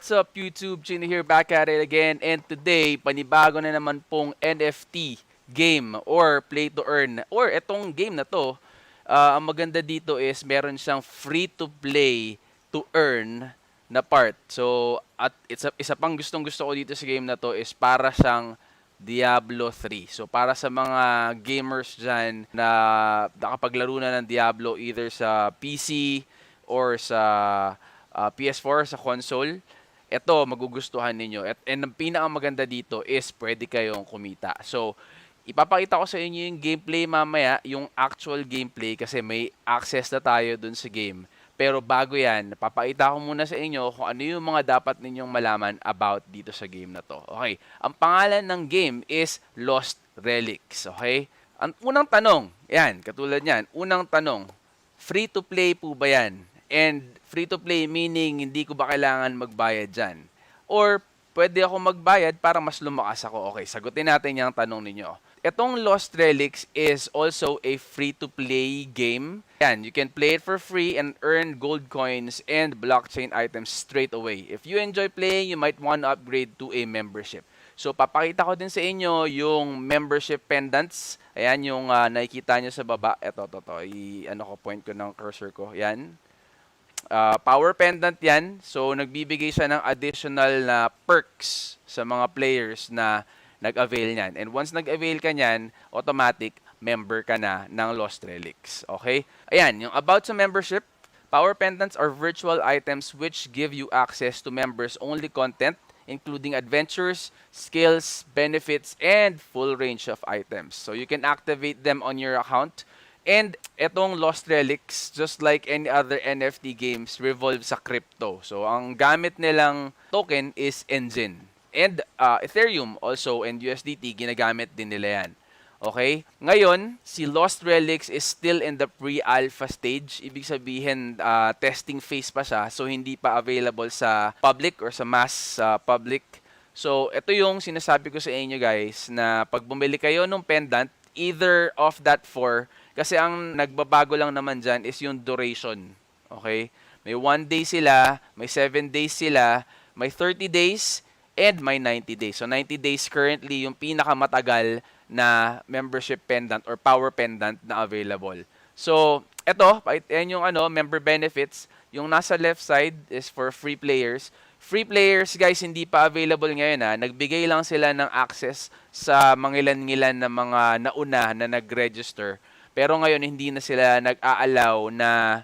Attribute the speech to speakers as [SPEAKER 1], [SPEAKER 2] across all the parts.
[SPEAKER 1] What's up YouTube? Chino here, back at it again, and today panibago na naman pong NFT game or play to earn, or etong game na to, ang maganda dito is meron siyang free to play to earn na part. So at isa pang gustong-gusto ko dito sa game na to is para siyang Diablo 3. So para sa mga gamers dyan na nakapaglaro na ng Diablo either sa PC or sa PS4, sa console, ito magugustuhan ninyo. And ang pinakamaganda dito is pwede kayong kumita. So ipapakita ko sa inyo yung gameplay mamaya, yung actual gameplay kasi may access na tayo dun sa game. Pero bago yan, papakita ko muna sa inyo kung ano yung mga dapat ninyong malaman about dito sa game na to. Okay, ang pangalan ng game is Lost Relics. Okay, ang unang tanong, yan, katulad yan, unang tanong, free to play po ba yan? And free to play meaning hindi ko ba kailangan magbayad dyan? Or pwede ako magbayad para mas lumakas ako? Okay, sagutin natin yung tanong ninyo. Etong Lost Relics is also a free-to-play game. Yan, you can play it for free and earn gold coins and blockchain items straight away. If you enjoy playing, you might want to upgrade to a membership. So, papakita ko din sa inyo yung membership pendants. Ayan, yung nakikita nyo sa baba. Ito. Ano ko, point ko ng cursor ko. Yan. Power pendant yan. So, nagbibigay siya ng additional na perks sa mga players na nag-avail niyan. And once nag-avail ka niyan, automatic member ka na ng Lost Relics. Okay? Ayan, yung about sa membership, power pendants are virtual items which give you access to members-only content, including adventures, skills, benefits, and full range of items. So you can activate them on your account. And etong Lost Relics, just like any other NFT games, revolve sa crypto. So ang gamit nilang token is Engine. And Ethereum also and USDT, ginagamit din nila yan. Okay? Ngayon, si Lost Relics is still in the pre-alpha stage. Ibig sabihin, testing phase pa siya. So, hindi pa available sa public or sa mass public. So, ito yung sinasabi ko sa inyo guys, na pag bumili kayo ng pendant, either of that 4, kasi ang nagbabago lang naman dyan is yung duration. Okay? May 1 day sila, may 7 days sila, may 30 days, and may 90 days. So 90 days currently yung pinakamatagal na membership pendant or power pendant na available. So eto, yan yung member benefits. Yung nasa left side is for free players. Free players guys, hindi pa available ngayon ha. Nagbigay lang sila ng access sa mangilan-ngilan na mga nauna na nag-register. Pero ngayon hindi na sila nag-a-allow na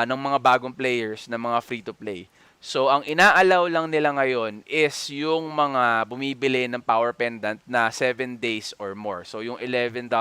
[SPEAKER 1] ng mga bagong players na mga free to play. So, ang ina-allow lang nila ngayon is yung mga bumibili ng power pendant na 7 days or more. So, yung $11.99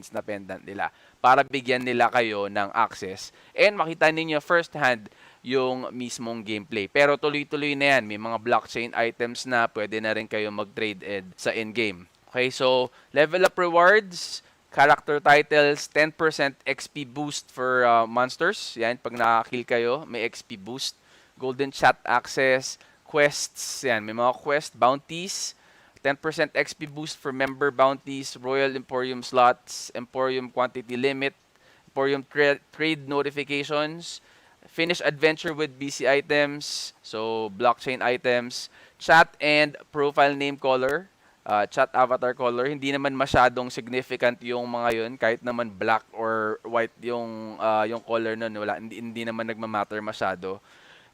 [SPEAKER 1] na pendant nila para bigyan nila kayo ng access and makita ninyo first hand yung mismong gameplay. Pero tuloy-tuloy na yan. May mga blockchain items na pwede na rin kayo mag-trade sa in-game. Okay, so level up rewards, character titles, 10% XP boost for monsters. Yan, pag nakakill kayo, may XP boost. Golden chat access, quests, yan, may mga quest, bounties, 10% XP boost for member bounties, Royal Emporium slots, Emporium quantity limit, Emporium trade notifications, finish adventure with BC items, so blockchain items, chat and profile name color, chat avatar color. Hindi naman masyadong significant yung mga yun, kahit naman black or white yung color nun, wala, hindi naman nagmamatter masyado.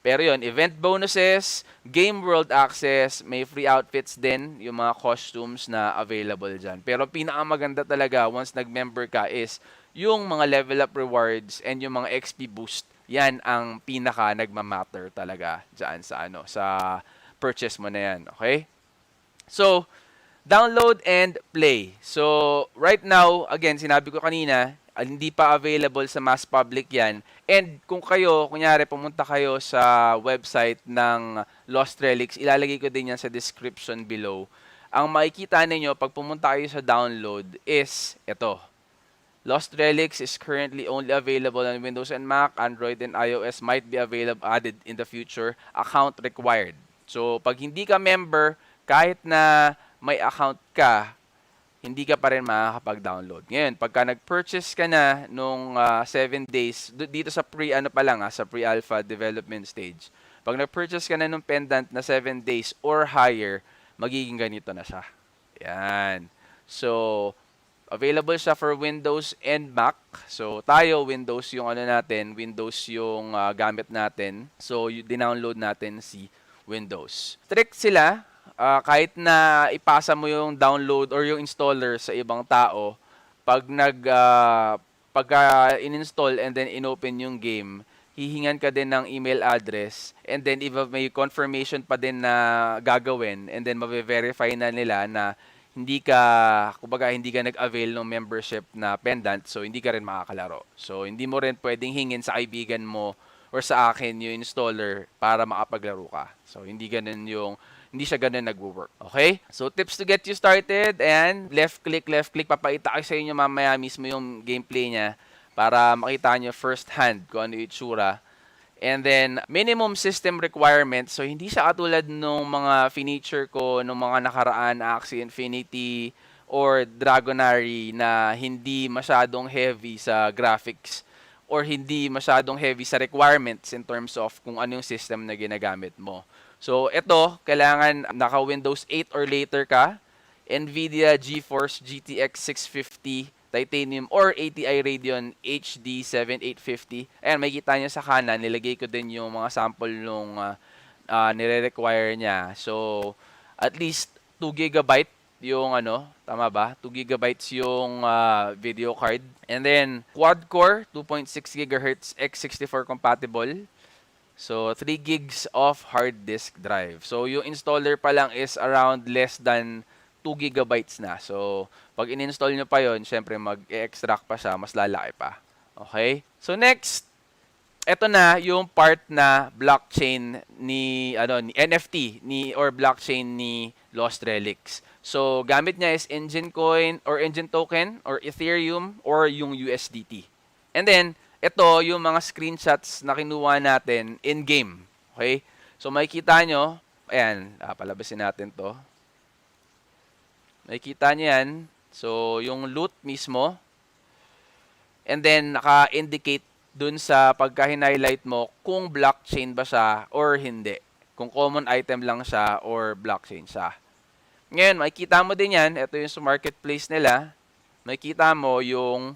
[SPEAKER 1] Pero yun, event bonuses, game world access, may free outfits din, yung mga costumes na available dyan. Pero pinakamaganda talaga once nag-member ka is yung mga level up rewards and yung mga XP boost. Yan ang pinaka nagmamatter talaga dyan sa purchase mo na yan. Okay? So, download and play. So, right now, again, sinabi ko kanina, hindi pa available sa mass public yan. And kung kayo, kunyari, pumunta kayo sa website ng Lost Relics, ilalagay ko din yan sa description below. Ang makikita ninyo pag pumunta kayo sa download is ito. Lost Relics is currently only available on Windows and Mac, Android and iOS might be available added in the future. Account required. So, pag hindi ka member, kahit na may account ka, hindi ka pa rin makakapag-download. Ngayon, pagka nag-purchase ka na nung 7 days, dito sa sa pre-alpha development stage, Pag nag-purchase ka na ng pendant na 7 days or higher, magiging ganito na siya. Yan. So, available siya for Windows and Mac. So, tayo, Windows yung ano natin, Windows yung gamit natin. So, dinownload natin si Windows. Strict sila, kahit na ipasa mo yung download or yung installer sa ibang tao, pag pagka in-install and then in-open yung game, hihingan ka din ng email address and then if may confirmation pa din na gagawin and then mabe-verify na nila na hindi ka, kumbaga hindi ka nag-avail ng membership na pendant, so hindi ka rin makakalaro. So hindi mo rin pwedeng hingin sa kaibigan mo or sa akin yung installer para makapaglaro ka. So hindi siya ganun nagwo-work. Okay? So tips to get you started, and left click, papakita ko sa inyo mamaya mismo yung gameplay niya para makita nyo first hand kung ano yung itsura. And then, minimum system requirements. So, hindi siya katulad nung mga feature ko nung mga nakaraan, Axie Infinity or Dragonary na hindi masyadong heavy sa graphics or hindi masyadong heavy sa requirements in terms of kung ano yung system na ginagamit mo. So, ito, kailangan naka Windows 8 or later ka, NVIDIA GeForce GTX 650 Titanium or ATI Radeon HD 7850. Ayan, makikita nyo sa kanan, nilagay ko din yung mga sample nung nire-require niya. So, at least 2 GB yung tama ba? 2 GB yung video card. And then, quad-core, 2.6 GHz x64 compatible. So, 3 gigs of hard disk drive. So, yung installer pa lang is around less than 2 gigabytes na. So, pag in-install nyo pa yon, syempre mag-extract pa siya, mas lalaki pa. Okay? So, next, eto na yung part na blockchain ni NFT or blockchain ni Lost Relics. So, gamit niya is Engine Coin or Engine Token or Ethereum or yung USDT. And then, ito yung mga screenshots na kinuha natin in-game. Okay? So, makikita nyo, ayan, palabasin natin to. Makikita nyo yan. So, yung loot mismo. And then, naka-indicate dun sa pagka-highlight mo kung blockchain ba siya or hindi. Kung common item lang siya or blockchain siya. Ngayon, makikita mo din yan. Ito yung sa marketplace nila. Makikita mo yung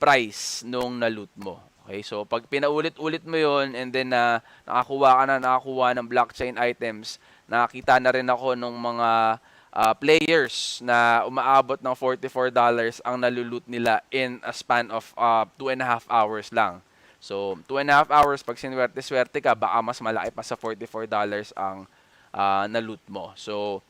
[SPEAKER 1] price nung na-loot mo. Okay, so pag pinaulit-ulit mo yon and then nakakuha ng blockchain items, nakakita na rin ako ng mga players na umaabot ng $44 ang nalulute nila in a span of 2.5 hours lang. So, 2.5 hours, pag sinwerte-swerte ka, baka mas malaki pa sa $44 ang na-loot mo. So,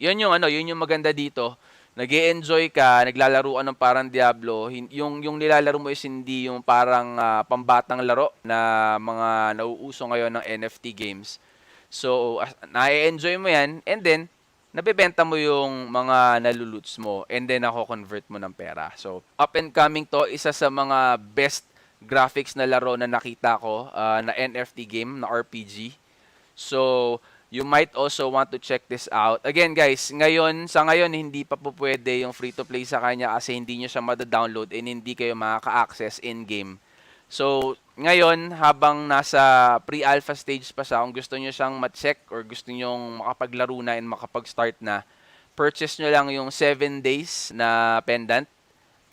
[SPEAKER 1] yun yung maganda dito. Nag-e-enjoy ka, naglalaro ka ng parang Diablo. Yung nilalaro mo is hindi yung parang pambatang laro na mga nauuso ngayon ng NFT games. So, na-enjoy mo yan and then, nabebenta mo yung mga naluloots mo and then convert mo ng pera. So, up and coming to, isa sa mga best graphics na laro na nakita ko na NFT game, na RPG. So, you might also want to check this out. Again guys, sa ngayon hindi pa po pwede yung free-to-play sa kanya kasi hindi nyo siya mada-download and hindi kayo makaka-access in-game. So, ngayon, habang nasa pre-alpha stage pa siya, kung gusto nyo siyang ma-check or gusto nyo makapaglaro na and makapag-start na, purchase nyo lang yung 7 days na pendant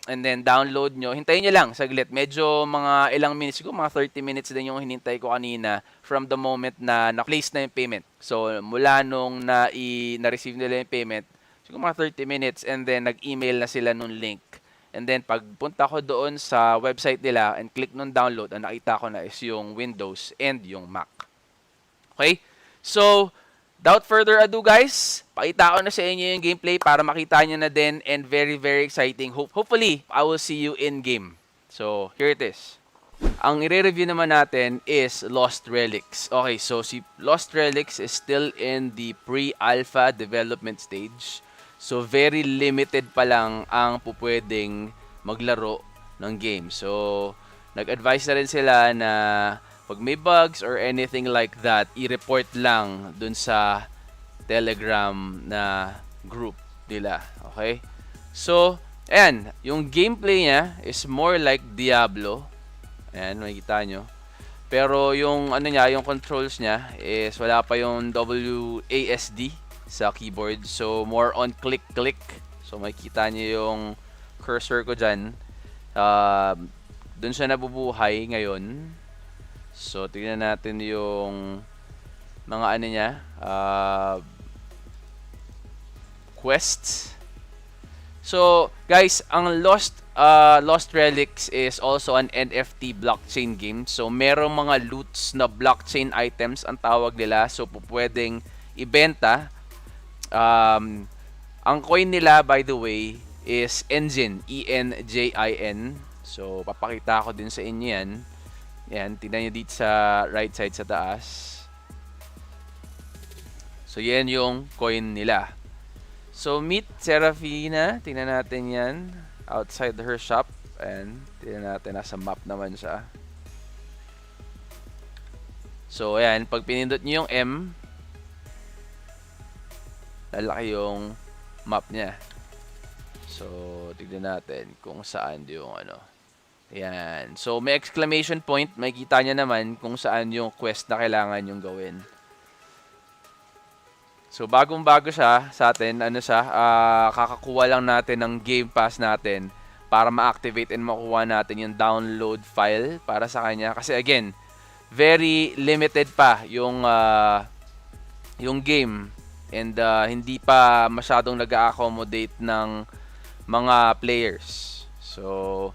[SPEAKER 1] and then download nyo. Hintayin nyo lang saglit. Medyo mga ilang minutes, siguro mga 30 minutes din yung hinintay ko kanina from the moment na na-place na yung payment. So, mula nung na-receive nila yung payment, siguro mga 30 minutes and then nag-email na sila nung link. And then, pagpunta ko doon sa website nila and click nung download, ang nakita ko na is yung Windows and yung Mac. Okay? So, without further ado guys, pakita ko na sa inyo yung gameplay para makita nyo na din and very, very exciting. Hopefully, I will see you in game. So, here it is. Ang i-review naman natin is Lost Relics. Okay, so si Lost Relics is still in the pre-alpha development stage. So, very limited pa lang ang pupwedeng maglaro ng game. So, nag-advise na rin sila na pag may bugs or anything like that, i-report lang dun sa Telegram na group nila. Okay? So, ayan. Yung gameplay niya is more like Diablo. Ayan, makikita nyo. Pero yung ano niya, yung controls niya is wala pa yung WASD sa keyboard. So more on click-click. So makikita niyo yung cursor ko dyan. Dun siya nabubuhay ngayon. So tingnan natin yung mga ano niya, quests. So guys, ang Lost Relics is also an NFT blockchain game. So merong mga loots na blockchain items ang tawag nila. So pwedeng ibenta. Ang coin nila, by the way, is Enjin, ENJIN. So papakita ko din sa inyo yan. Yan, tingnan nyo dito sa right side sa taas. So yan yung coin nila. So meet Serafina, tingnan natin yan. Outside her shop. And tingnan natin, nasa map naman siya. So ayan, pag pinindot nyo yung M, lalaki yung map niya. So tignan natin kung saan yung ano. Ayan. So may exclamation point, makikita niya naman kung saan yung quest na kailangan yung gawin. So bagong-bago siya sa atin, ano siya, kakakuha lang natin ng Game Pass natin para ma-activate and makuha natin yung download file para sa kanya. Kasi again, very limited pa yung game and hindi pa masyadong nag-accommodate ng mga players. So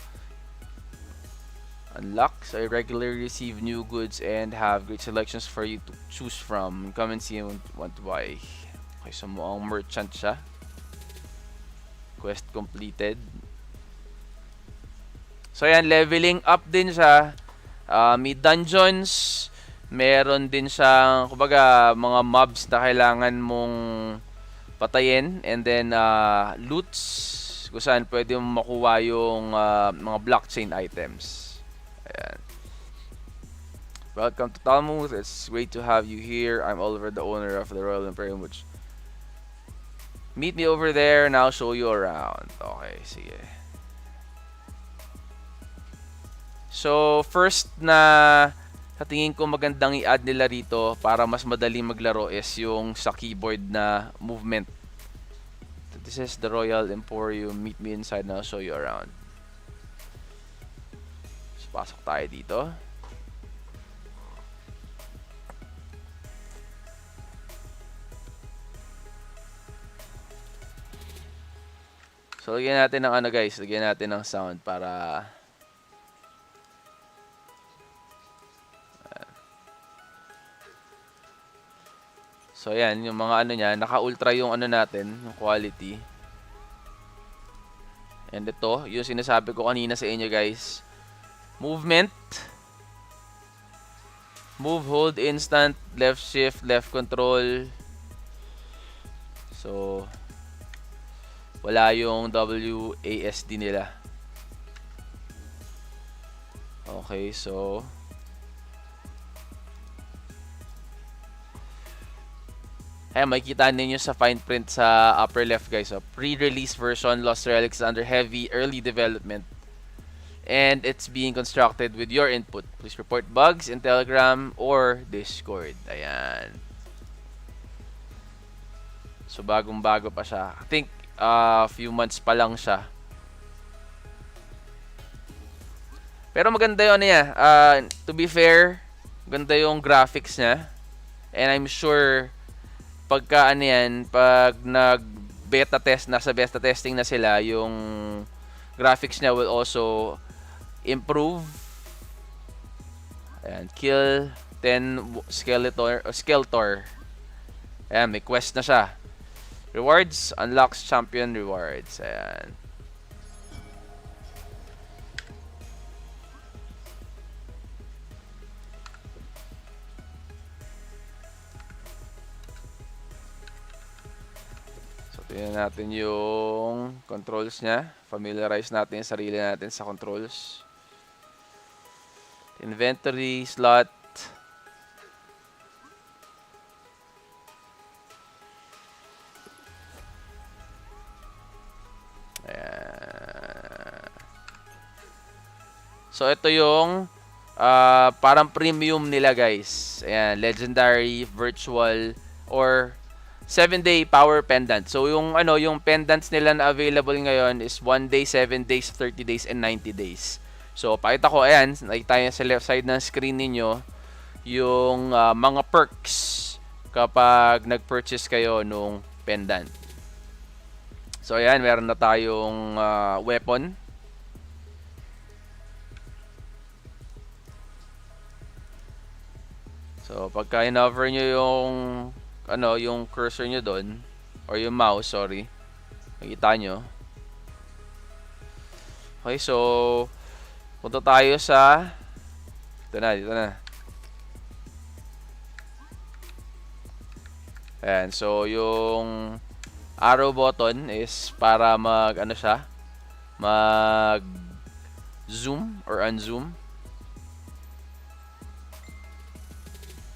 [SPEAKER 1] unlocks, I regularly receive new goods and have great selections for you to choose from. Come and see and want to buy. Okay, so mukhang merchant siya. Quest completed. So yan, leveling up din siya. May dungeons. Meron din siyang, kumbaga, mga mobs na kailangan mong patayin. And then, loots. Kung saan pwede mong makuha yung mga blockchain items. Ayan. Welcome to Talmud. It's great to have you here. I'm Oliver, the owner of the Royal Imperium, which meet me over there and I'll show you around. Okay, sige. So, first na sa tingin ko magandang i-add nila rito para mas madaling maglaro is yung sa keyboard na movement. So, this is the Royal Emporium. Meet me inside and I'll show you around. Pasok tayo dito. So, lagyan natin ng ano guys, lagyan natin ng sound para so, ayan, yung mga ano niya, naka-ultra yung ano natin, yung quality. And ito, yung sinasabi ko kanina sa inyo guys. Movement. Move, hold, instant, left shift, left control. So, wala yung WASD nila. Okay, so ayan, makikita ninyo sa fine print sa upper left guys. So, pre-release version, Lost Relics under heavy early development. And it's being constructed with your input. Please report bugs in Telegram or Discord. Ayan. So, bagong-bago pa siya. I think, few months pa lang siya. Pero maganda yun niya. To be fair, maganda yung graphics niya. And I'm sure, pagka ano yan, pag nag-beta test, nasa beta testing na sila, yung graphics niya will also improve. Ayan, kill 10 Skeletor. Ayan, may quest na siya. Rewards, unlocks champion rewards. Ayan. So, tingnan natin yung controls niya. Familiarize natin yung sarili natin sa controls. Inventory slot. Ayan. So ito yung parang premium nila guys. Ayan, legendary, virtual, or 7-day power pendant. So yung yung pendants nila na available ngayon is 1 day, 7 days, 30 days, and 90 days. So pakita ko, ayan, nakita niyo sa left side ng screen ninyo yung mga perks kapag nag-purchase kayo nung pendant. So ayan, meron na tayong weapon. So, pagka in-hover nyo yung cursor nyo doon, or yung mouse, sorry, makita nyo. Okay, so, punta tayo sa, dito na. Ayan, so, yung arrow button is para mag-zoom or unzoom.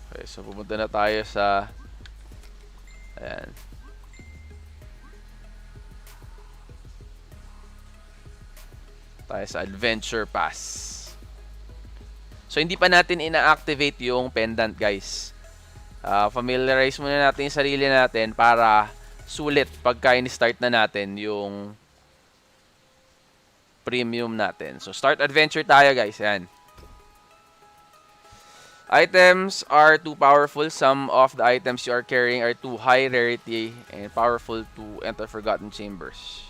[SPEAKER 1] Okay, so pumunta na tayo sa ayan. Tayo sa Adventure Pass. So hindi pa natin ina-activate yung pendant, guys. Familiarize muna natin yung sarili natin para sulit pagka in-start na natin yung premium natin. So start adventure tayo, guys. Ayan. Items are too powerful. Some of the items you are carrying are too high rarity and powerful to enter Forgotten Chambers.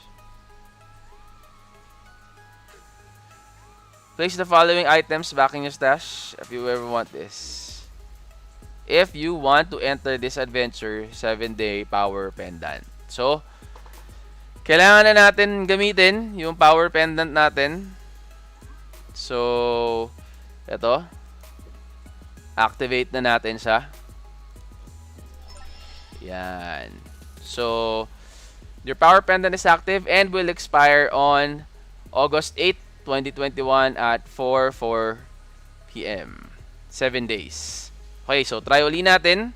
[SPEAKER 1] Place the following items back in your stash if you ever want this. If you want to enter this adventure, 7-day power pendant. So, kailangan na natin gamitin yung power pendant natin. So, ito. Activate na natin siya. Yan. So, your power pendant is active and will expire on August 8, 2021 at 4:04 p.m. 7 days. Okay, so try uli natin.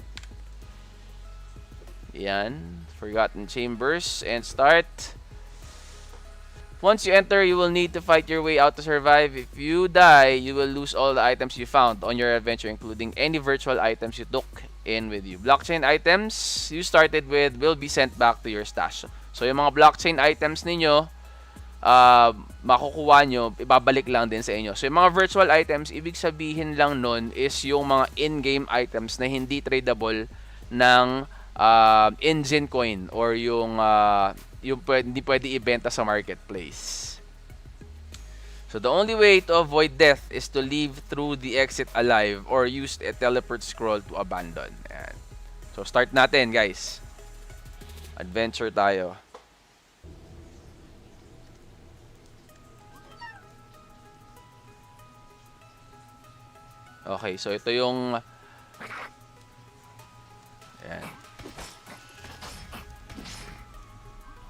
[SPEAKER 1] Yan. Forgotten Chambers and start. Once you enter, you will need to fight your way out to survive. If you die, you will lose all the items you found on your adventure, including any virtual items you took in with you. Blockchain items you started with will be sent back to your stash. So, yung mga blockchain items ninyo, makukuha nyo, ibabalik lang din sa inyo. So, yung mga virtual items, ibig sabihin lang nun is yung mga in-game items na hindi tradable ng engine coin or yung hindi pwede ibenta sa marketplace. So the only way to avoid death is to leave through the exit alive or use a teleport scroll to abandon. Ayan. So start natin, guys. Adventure tayo. Okay, so ito yung ayan.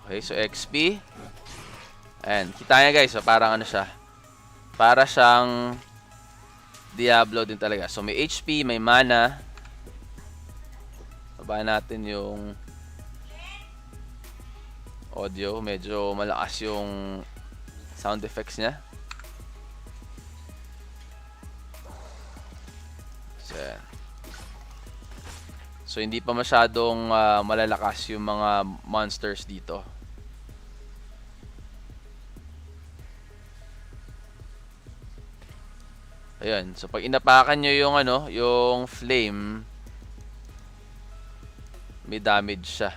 [SPEAKER 1] Okay, so XP. Ayan, kita nyo guys, so parang siya. Para siyang Diablo din talaga. So may HP, may mana. Baba natin yung audio. Medyo malakas yung sound effects niya. So hindi pa masyadong malalakas yung mga monsters dito. Ayun, so pag inapakan nyo yung yung flame, may damage siya.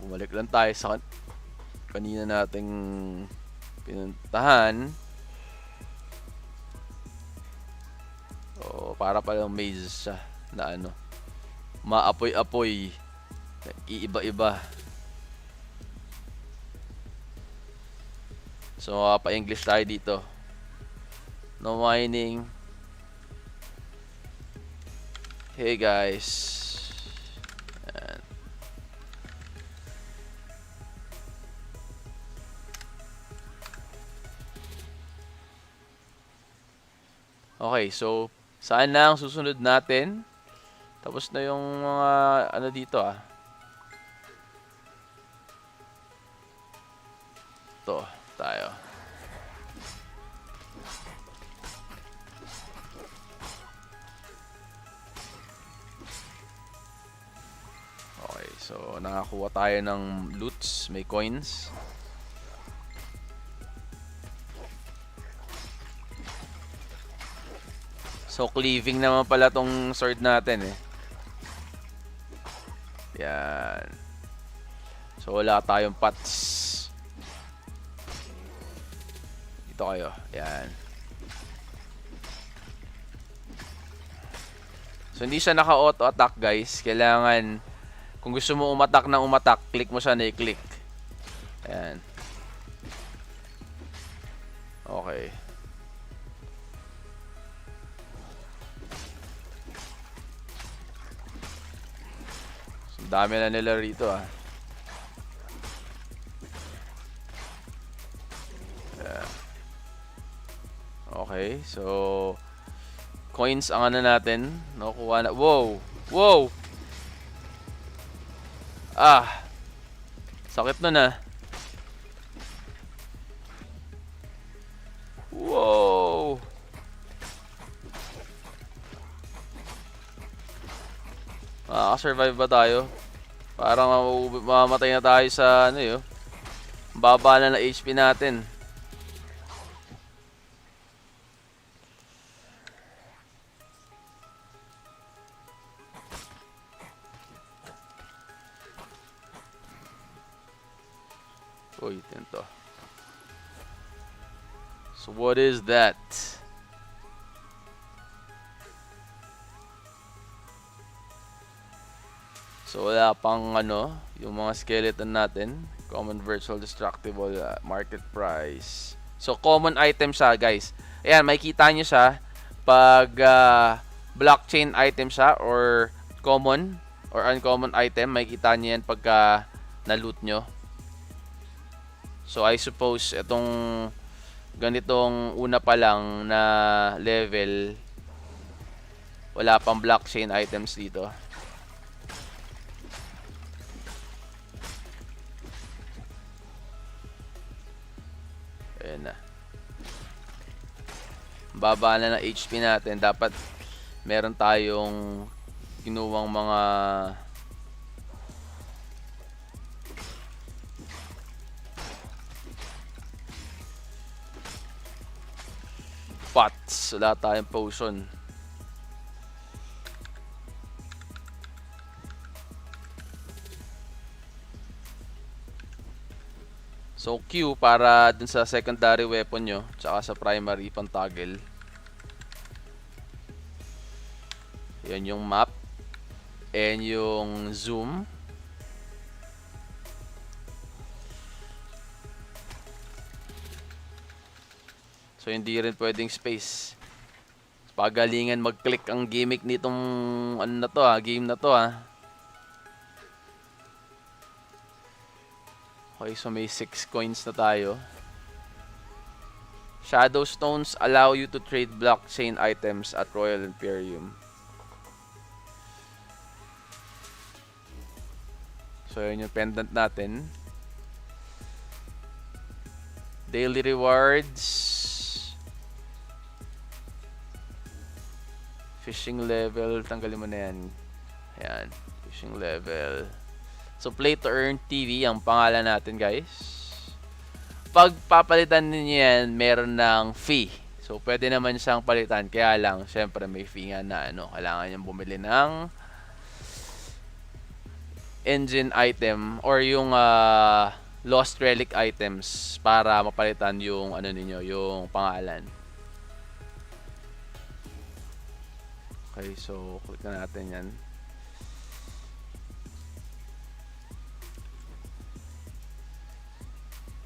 [SPEAKER 1] Bumalik lang tayo sa kanina nating pinuntahan. Oh, para palang maze siya na maapoy-apoy. Iiba-iba. So, pa-English tayo dito. No mining. Hey guys. Ayan. Okay, so saan na ang susunod natin? Tapos na yung mga dito Ito, tayo. Okay, so nakakuha tayo ng loots, may coins. So cleaving naman pala tong sword natin eh. Yan. So wala tayong pots. Dito kayo. Yan. So hindi siya naka-auto attack guys. Kailangan kung gusto mo umatak na umatak, click mo siya na i-click. Ayan. Okay. So, dami na nila rito ah. Ayan. Okay, so coins ang ano natin. Nakukuha na. Wow! Wow! Ah! Sakit nun ah. Wow! Makaka-survive ba tayo? Parang mamamatay na tayo sa ano yun. Baba na ng HP natin. Uy, ito. So what is that? So wala pang ano, yung mga skeleton natin. Common virtual destructible market price. So common item siya guys. Ayan, makikita nyo siya pag blockchain item siya or common or uncommon item. Makikita nyo yan pagka na-loot nyo. So I suppose itong ganitong una pa lang na level wala pang blockchain items dito. Ayan na. Baba na ng HP natin. Dapat meron tayong kinuwang mga pots. Wala tayong potion. So Q para dun sa secondary weapon nyo, tsaka sa primary pang toggle. Yan yung map. And yung zoom. So hindi rin pwedeng space. Pagalingan mag-click ang gimmick nitong ano na to game na to Okay, so may 6 coins na tayo. Shadow stones allow you to trade blockchain items at Royal Imperium. So yun yung pendant natin. Daily rewards. Fishing level, tanggalin mo na yan. Ayan, fishing level. So play to earn TV ang pangalan natin guys. Pag papalitan niyo yan, meron ng fee. So pwede naman siyang palitan, kaya lang syempre may fee nga na kailangan niyang bumili ng engine item or yung lost relic items para mapalitan yung ninyo, yung pangalan. Okay, so click na natin yan.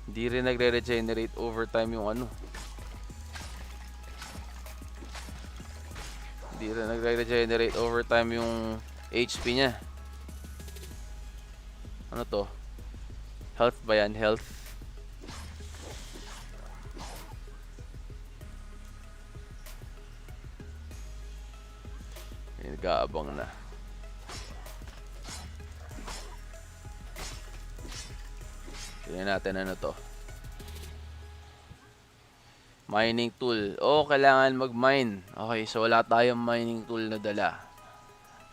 [SPEAKER 1] Hindi rin nagre-regenerate overtime yung Hindi rin nagre-regenerate overtime yung HP niya. Ano to? Health ba yan? Health. Nag-aabang na. Tingnan natin ano to. Mining tool. Kailangan mag-mine. Okay, so wala tayong mining tool na dala.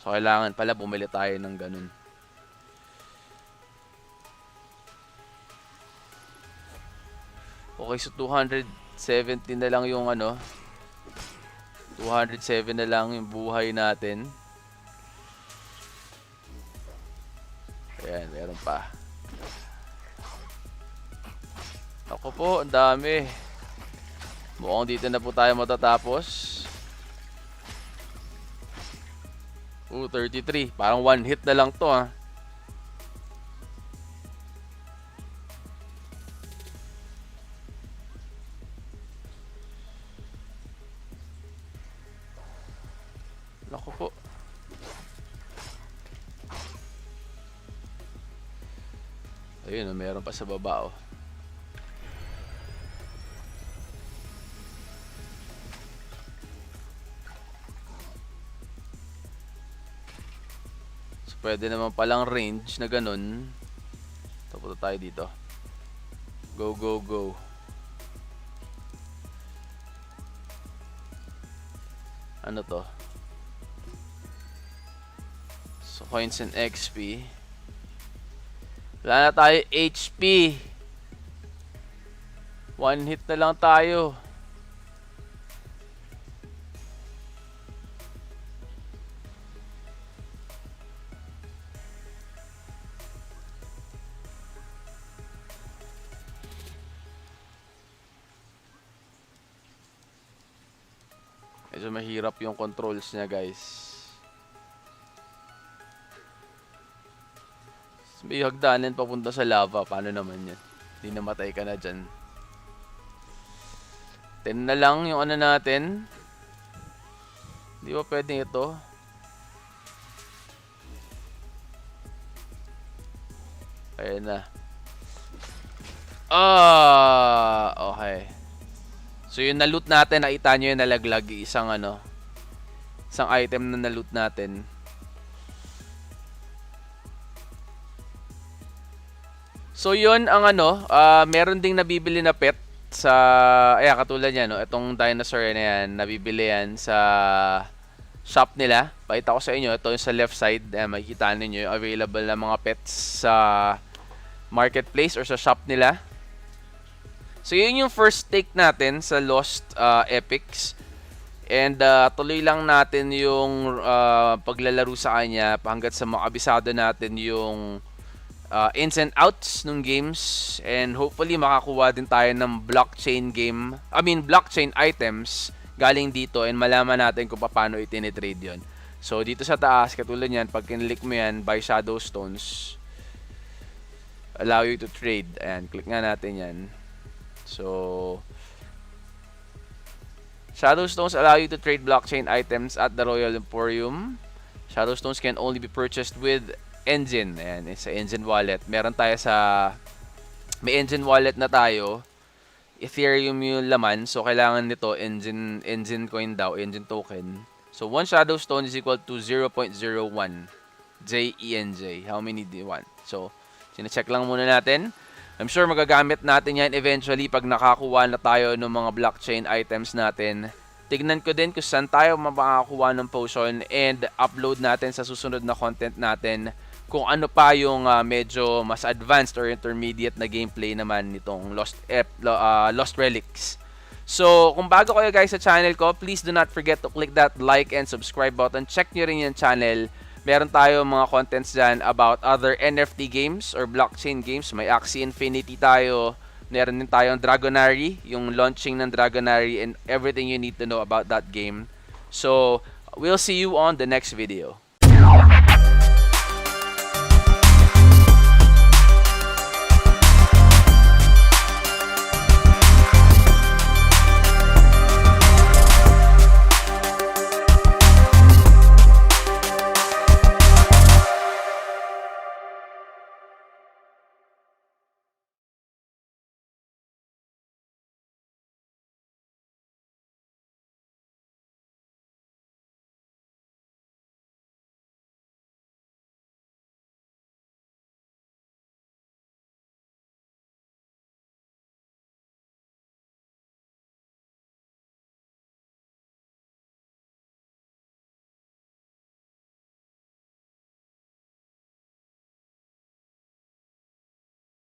[SPEAKER 1] So, kailangan pala bumili tayo ng ganun. Okay, so 270 na lang yung 207 na lang yung buhay natin. Ayan, meron pa. Ako po, ang dami. Mukhang dito na po tayo matatapos. 33. Parang one hit na lang to ha. Ako po. Ayun, meron pa sa baba oh. So, pwede naman palang range na ganun. Tapunta tayo dito. Go, go, go. Ano to? So, coins and XP. Wala na tayo HP. One hit na lang tayo. Medyo mahirap yung controls niya, guys. May hagdanan papunta sa lava. Paano naman yan? Hindi namatay ka na dyan. 10 na lang yung natin. Hindi ba pwedeng ito? Ayan na. Okay. So yung na-loot natin, nakita nyo yung nalaglag. Isang item na na-loot natin. So yun ang meron ding nabibili na pet sa katulad niyan itong dinosaur na yan, nabibili yan sa shop nila. Pakita ko sa inyo, ito yung sa left side, makikita niyo yung available na mga pets sa marketplace or sa shop nila. So yun yung first take natin sa Lost Epics. And tuloy lang natin yung paglalaro sa kanya hanggat sa makabisado natin yung ins and outs ng games, and hopefully makakuha din tayo ng blockchain items galing dito, and malaman natin kung paano itinitrade yon. So dito sa taas, katulad yan, pag kinlik mo yan, buy shadow stones, allow you to trade. Ayan, click nga natin yan. So shadow stones allow you to trade blockchain items at the Royal Emporium. Shadow stones can only be purchased with Engine. Ayan, sa Engine wallet. Meron tayo may Engine wallet na tayo. Ethereum yung laman. So, kailangan nito, Engine coin daw, Engine token. So, one shadow stone is equal to 0.01 JENJ. How many do you want? So, sine-check lang muna natin. I'm sure magagamit natin yan eventually pag nakakuha na tayo ng mga blockchain items natin. Tignan ko din kung saan tayo makakakuha ng potion, and upload natin sa susunod na content natin kung ano pa yung medyo mas advanced or intermediate na gameplay naman nitong Lost Relics. So, kung bago kayo guys sa channel ko, please do not forget to click that like and subscribe button. Check nyo rin yung channel. Meron tayo mga contents dyan about other NFT games or blockchain games. May Axie Infinity tayo. Meron din tayong Dragonary, yung launching ng Dragonary, and everything you need to know about that game. So, we'll see you on the next video.